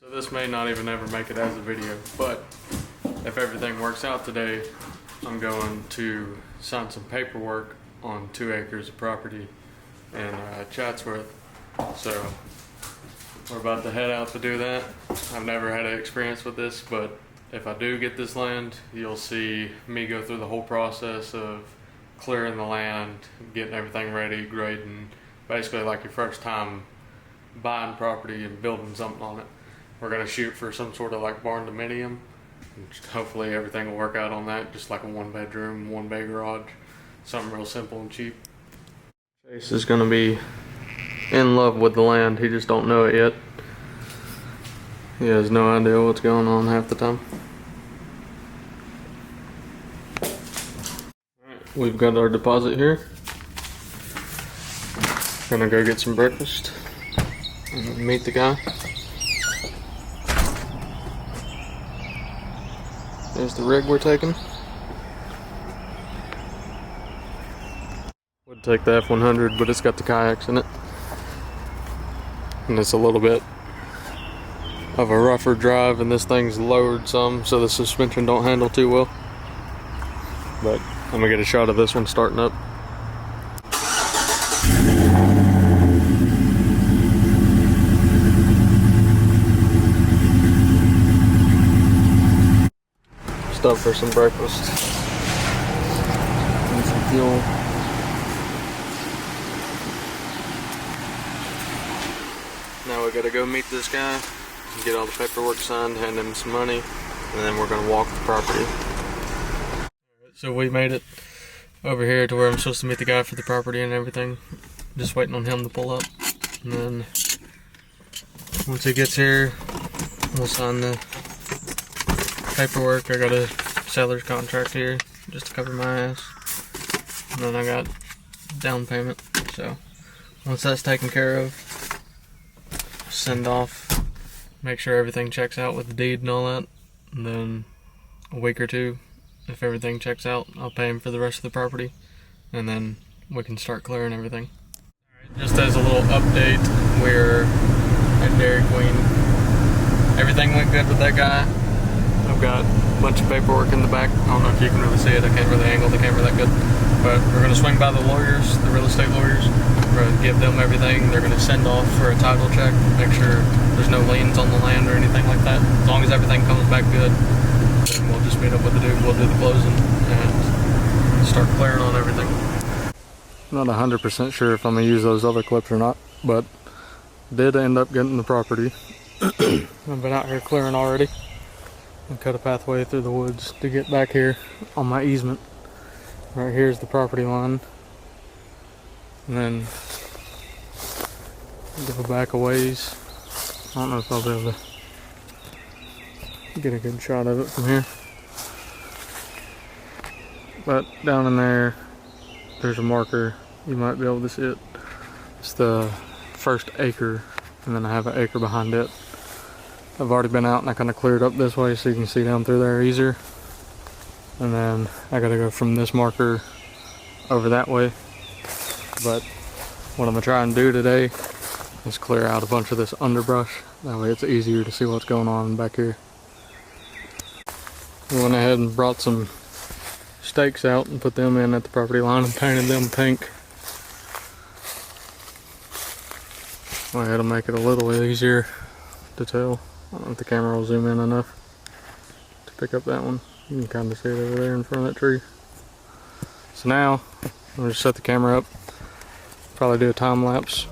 So this may not even ever make it as a video, but if everything works out today, I'm going to sign some paperwork on 2 acres of property in Chatsworth. So we're about to head out to do that. I've never had an experience with this, but if I do get this land, you'll see me go through the whole process of clearing the land, getting everything ready, grading, basically like your first time buying property and building something on it. We're gonna shoot for some sort of like barn dominium. Hopefully everything will work out on that, just like a 1-bedroom, 1-bay garage. Something real simple and cheap. Chase is gonna be in love with the land, he just don't know it yet. He has no idea what's going on half the time. Alright, we've got our deposit here. Gonna go get some breakfast and meet the guy. There's the rig we're taking. Would take the F100, but it's got the kayaks in it. And it's a little bit of a rougher drive, and this thing's lowered some, so the suspension don't handle too well. But I'm gonna get a shot of this one starting up. Stop for some breakfast and some fuel. Now we gotta go meet this guy, get all the paperwork signed, hand him some money, and then we're gonna walk the property. So we made it over here to where I'm supposed to meet the guy for the property and everything. Just waiting on him to pull up. And then once he gets here, we'll sign the paperwork. I got a seller's contract here just to cover my ass. And then I got down payment. So once that's taken care of, send off, make sure everything checks out with the deed and all that. And then a week or two, if everything checks out, I'll pay him for the rest of the property. And then we can start clearing everything. Alright, just as a little update, we're at Dairy Queen. Everything went good with that guy. I've got a bunch of paperwork in the back. I don't know if you can really see it. I can't really angle the camera that good. But we're going to swing by the lawyers, the real estate lawyers. We're going to give them everything. They're going to send off for a title check, make sure there's no liens on the land or anything like that. As long as everything comes back good, then we'll just meet up with the dude. We'll do the closing and start clearing on everything. Not 100% sure if I'm going to use those other clips or not, but did end up getting the property. I've been out here clearing already. And cut a pathway through the woods to get back here on my easement. Right here's the property line. And then go back a ways. I don't know if I'll be able to get a good shot of it from here. But down in there, there's a marker. You might be able to see it. It's the first acre, and then I have an acre behind it. I've already been out and I kind of cleared up this way so you can see down through there easier. And then I gotta go from this marker over that way. But what I'm gonna try and do today is clear out a bunch of this underbrush. That way it's easier to see what's going on back here. I went ahead and brought some stakes out and put them in at the property line and painted them pink. Well, it'll make it a little easier to tell. I don't know if the camera will zoom in enough to pick up that one. You can kind of see it over there in front of that tree. So now, I'm going to set the camera up, probably do a time lapse.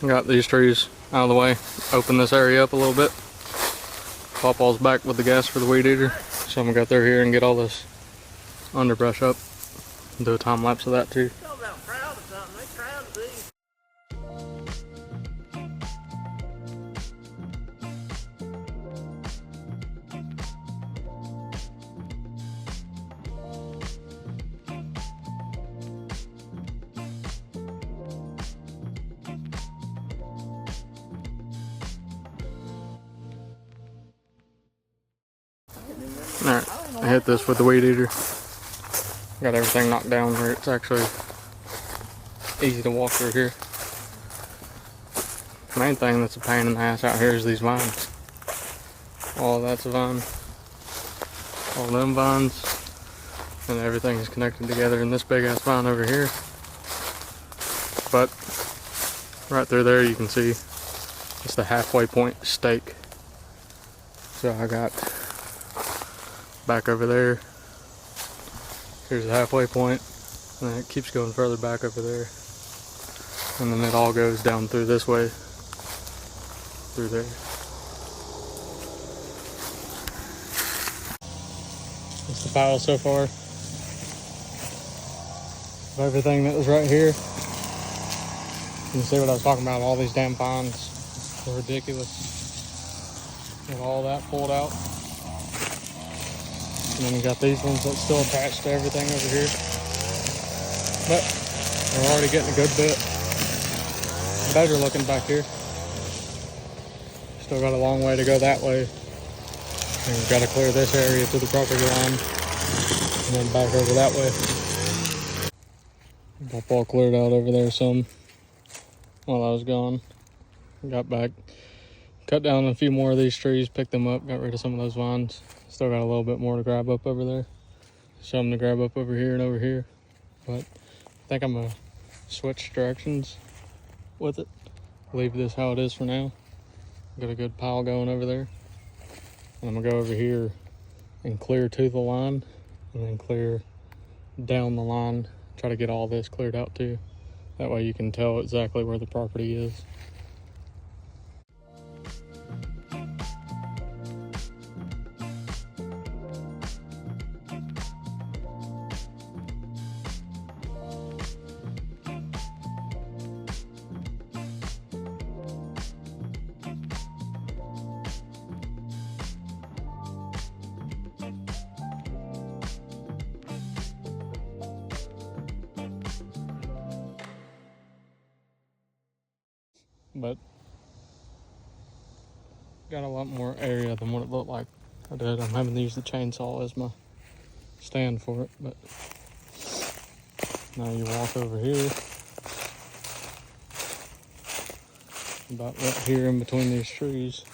Got these trees out of the way. Open this area up a little bit. Pawpaw's back with the gas for the weed eater. So I'm gonna go through here and get all this underbrush up. Do a time lapse of that too. Alright, I hit this with the weed eater. Got everything knocked down where it's actually easy to walk through here. Main thing that's a pain in the ass out here is these vines. All that's a vine. All them vines. And everything is connected together in this big ass vine over here. But right through there you can see it's the halfway point stake. So I got back over there. Here's the halfway point, and then it keeps going further back over there. And then it all goes down through this way, through there. That's the pile so far. Of everything that was right here. You can see what I was talking about, all these damn pines. They're ridiculous. Got all that pulled out. And then you got these ones that's still attached to everything over here. But we're already getting a good bit better looking back here. Still got a long way to go that way. And we've got to clear this area to the property line. And then back over that way. Pawpaw cleared out over there some while I was gone. Got back, cut down a few more of these trees, picked them up, got rid of some of those vines. Still got a little bit more to grab up over there. Some to grab up over here and over here. But I think I'm gonna switch directions with it. Leave this how it is for now. Got a good pile going over there. And I'm gonna go over here and clear to the line and then clear down the line. Try to get all this cleared out too. That way you can tell exactly where the property is. But got a lot more area than what it looked like I did. I'm having to use the chainsaw as my stand for it, but now you walk over here, about right here in between these trees.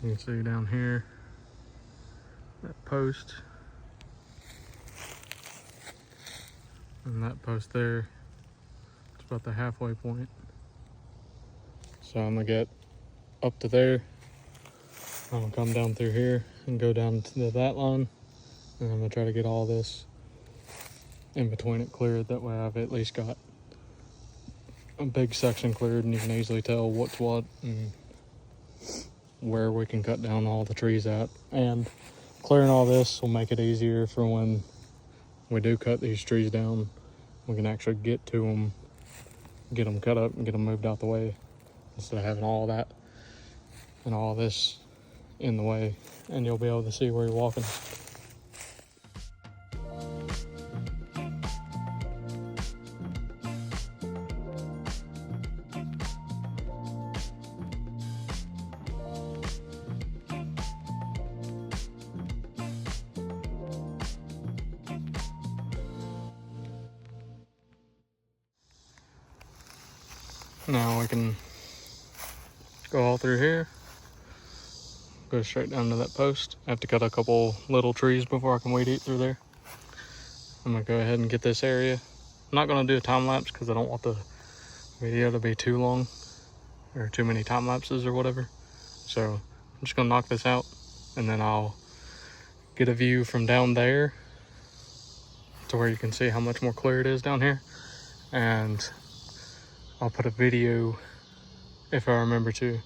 You can see down here, that post, and that post there, it's about the halfway point. So I'm gonna get up to there. I'm gonna come down through here and go down to that line. And I'm gonna try to get all this in between it cleared. That way I've at least got a big section cleared and you can easily tell what's what and where we can cut down all the trees at. And clearing all this will make it easier for when we do cut these trees down. We can actually get to them, get them cut up and get them moved out the way, instead of having all that and all this in the way, and you'll be able to see where you're walking. Now we can go all through here, go straight down to that post. I have to cut a couple little trees before I can weed eat through there. I'm gonna go ahead and get this area. I'm not gonna do a time lapse because I don't want the video to be too long or too many time lapses or whatever. So I'm just gonna knock this out and then I'll get a view from down there to where you can see how much more clear it is down here. And I'll put a video, if I remember to,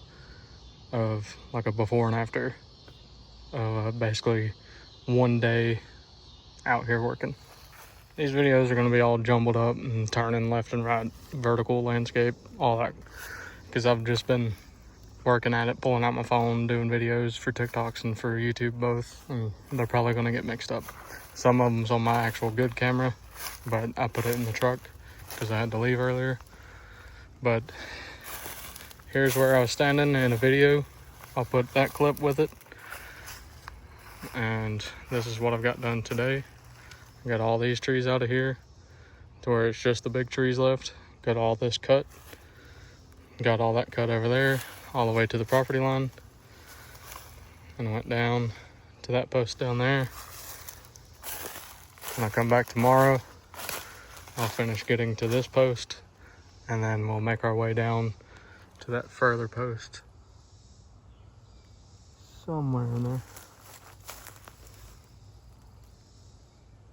of like a before and after of basically one day out here working. These videos are going to be all jumbled up and turning left and right, vertical, landscape, all that, because I've just been working at it, pulling out my phone, doing videos for TikToks and for YouTube both, and they're probably going to get mixed up. Some of them's on my actual good camera, but I put it in the truck because I had to leave earlier. But here's where I was standing in a video. I'll put that clip with it. And this is what I've got done today. I got all these trees out of here to where it's just the big trees left. Got all this cut. Got all that cut over there, all the way to the property line. And I went down to that post down there. When I come back tomorrow, I'll finish getting to this post, and then we'll make our way down to that further post. Somewhere in there.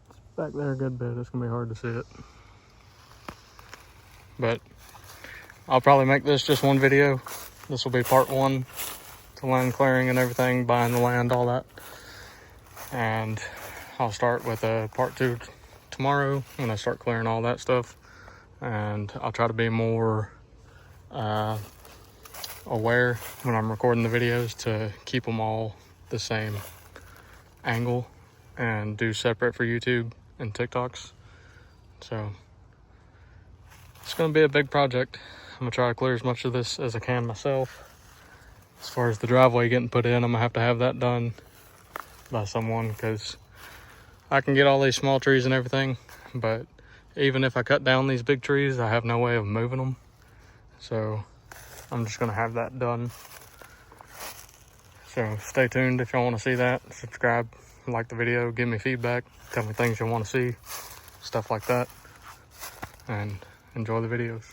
It's back there a good bit. It's gonna be hard to see it. But I'll probably make this just one video. This will be part one to land clearing and everything, buying the land, all that. And I'll start with a part two tomorrow when I start clearing all that stuff. And I'll try to be more aware when I'm recording the videos to keep them all the same angle and do separate for YouTube and TikToks. So it's going to be a big project. I'm going to try to clear as much of this as I can myself. As far as the driveway getting put in, I'm going to have that done by someone, because I can get all these small trees and everything, but even if I cut down these big trees, I have no way of moving them. So I'm just going to have that done. So stay tuned if y'all want to see that. Subscribe, like the video, give me feedback, tell me things you want to see, stuff like that, and enjoy the videos.